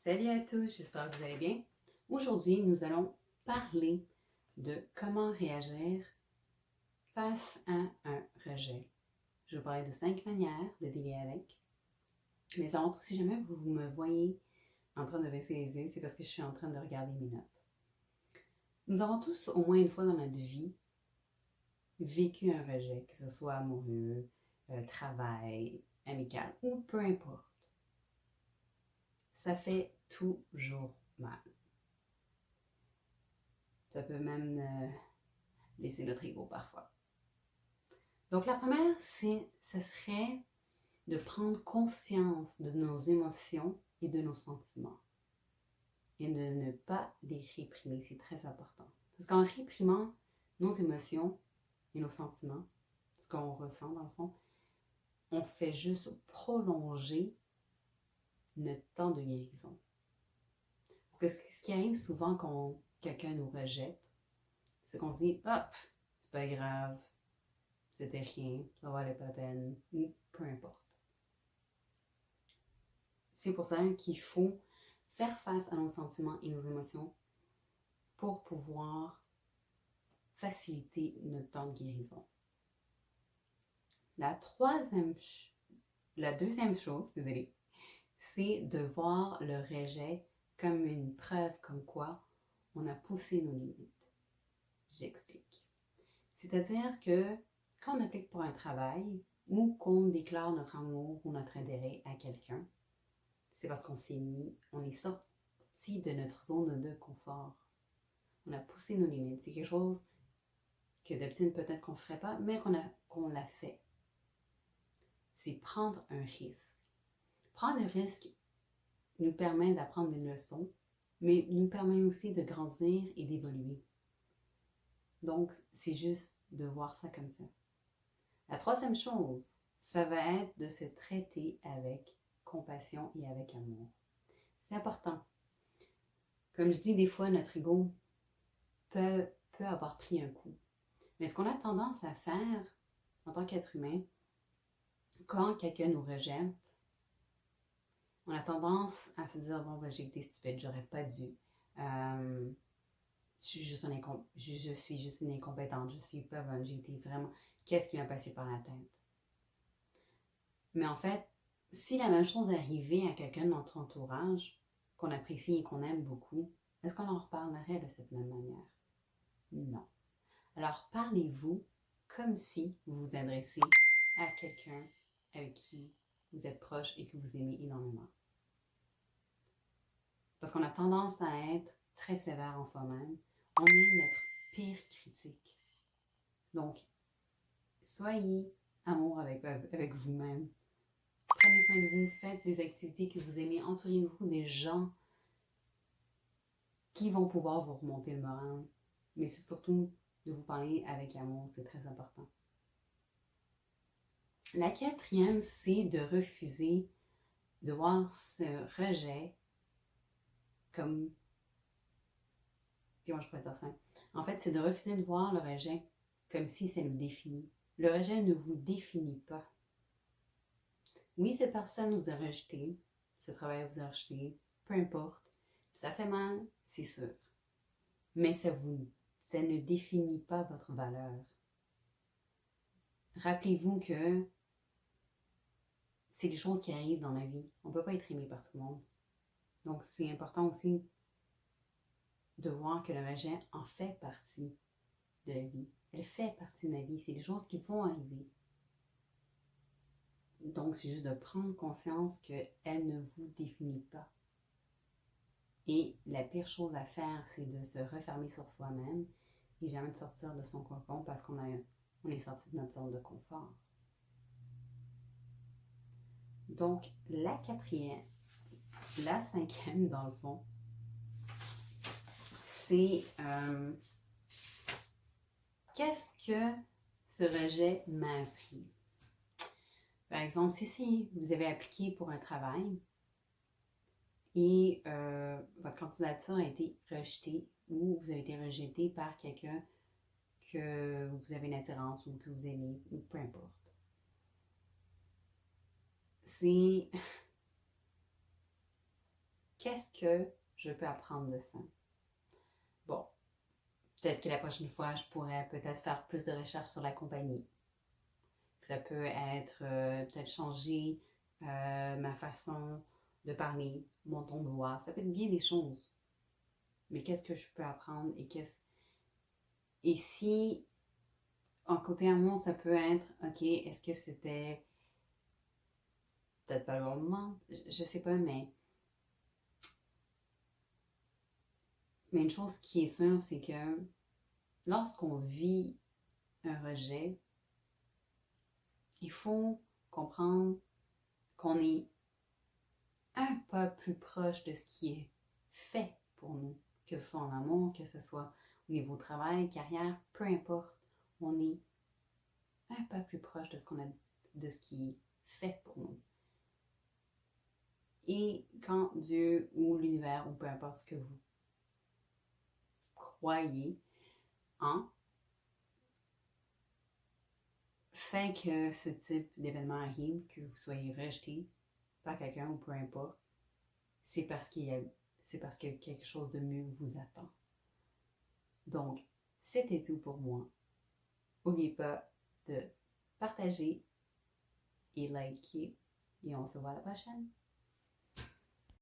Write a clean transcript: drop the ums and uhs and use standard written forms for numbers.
Salut à tous, j'espère que vous allez bien. Aujourd'hui, nous allons parler de comment réagir face à un rejet. Je vais vous parler de 5 manières de dealer avec. Mais avant tout, si jamais vous me voyez en train de baisser les yeux, c'est parce que je suis en train de regarder mes notes. Nous avons tous, au moins une fois dans notre vie, vécu un rejet, que ce soit amoureux, travail, amical ou peu importe. Ça fait toujours mal. Ça peut même laisser notre ego parfois. Donc la première, ce serait de prendre conscience de nos émotions et de nos sentiments. Et de ne pas les réprimer, c'est très important. Parce qu'en réprimant nos émotions et nos sentiments, ce qu'on ressent dans le fond, on fait juste prolonger notre temps de guérison. Parce que ce qui arrive souvent quand quelqu'un nous rejette, c'est qu'on se dit « Ah, c'est pas grave, c'était rien, ça valait pas la peine, ou peu importe. » C'est pour ça qu'il faut faire face à nos sentiments et nos émotions pour pouvoir faciliter notre temps de guérison. La deuxième chose, c'est de voir le rejet comme une preuve comme quoi on a poussé nos limites. J'explique. C'est-à-dire que quand on applique pour un travail ou qu'on déclare notre amour ou notre intérêt à quelqu'un, c'est parce on est sorti de notre zone de confort. On a poussé nos limites. C'est quelque chose que d'habitude peut-être qu'on ne ferait pas, mais qu'on l'a fait. C'est prendre un risque. Prendre un risque nous permet d'apprendre des leçons, mais nous permet aussi de grandir et d'évoluer. Donc, c'est juste de voir ça comme ça. La troisième chose, ça va être de se traiter avec compassion et avec amour. C'est important. Comme je dis, des fois, notre ego peut avoir pris un coup. Mais ce qu'on a tendance à faire en tant qu'être humain, quand quelqu'un nous rejette, on a tendance à se dire « Bon, ben, j'ai été stupide, j'aurais pas dû. Je suis juste une incompétente, je suis pas bonne, j'ai été vraiment... Qu'est-ce qui m'a passé par la tête? » Mais en fait, si la même chose arrivait à quelqu'un de notre entourage, qu'on apprécie et qu'on aime beaucoup, est-ce qu'on en reparlerait de cette même manière? Non. Alors, parlez-vous comme si vous vous adressez à quelqu'un avec qui vous êtes proche et que vous aimez énormément. Parce qu'on a tendance à être très sévère en soi-même. On est notre pire critique. Donc, soyez amour avec vous-même. Prenez soin de vous, faites des activités que vous aimez, entourez-vous des gens qui vont pouvoir vous remonter le moral. Mais c'est surtout de vous parler avec amour, c'est très important. La quatrième, c'est de refuser de voir ce rejet comme... Comment je pourrais dire ça? En fait, c'est de refuser de voir le rejet comme si ça nous définit. Le rejet ne vous définit pas. Oui, cette personne vous a rejeté, ce travail vous a rejeté, peu importe. Ça fait mal, c'est sûr. Mais ça ne définit pas votre valeur. Rappelez-vous que c'est des choses qui arrivent dans la vie. On ne peut pas être aimé par tout le monde. Donc, c'est important aussi de voir que le rejet en fait partie de la vie. Elle fait partie de la vie. C'est des choses qui vont arriver. Donc, c'est juste de prendre conscience qu'elle ne vous définit pas. Et la pire chose à faire, c'est de se refermer sur soi-même et jamais de sortir de son cocon parce qu'on est sorti de notre zone de confort. Donc, la cinquième, dans le fond, c'est qu'est-ce que ce rejet m'a appris? Par exemple, si vous avez appliqué pour un travail et votre candidature a été rejetée ou vous avez été rejeté par quelqu'un que vous avez une attirance ou que vous aimez, ou peu importe. qu'est-ce que je peux apprendre de ça? Bon, peut-être que la prochaine fois, je pourrais peut-être faire plus de recherches sur la compagnie. Ça peut être peut-être changer ma façon de parler, mon ton de voix. Ça peut être bien des choses. Mais qu'est-ce que je peux apprendre et si, en côté amour, ça peut être, ok, est-ce que c'était peut-être pas le bon moment? Je sais pas, mais une chose qui est sûre, c'est que lorsqu'on vit un rejet, il faut comprendre qu'on est un pas plus proche de ce qui est fait pour nous, que ce soit en amour, que ce soit au niveau travail, carrière, peu importe, on est un pas plus proche de de ce qui est fait pour nous. Et quand Dieu ou l'univers ou peu importe ce que vous croyez en fait que ce type d'événement arrive, que vous soyez rejeté par quelqu'un ou peu importe, c'est parce que quelque chose de mieux vous attend. Donc, c'était tout pour moi. N'oubliez pas de partager et liker et on se voit à la prochaine.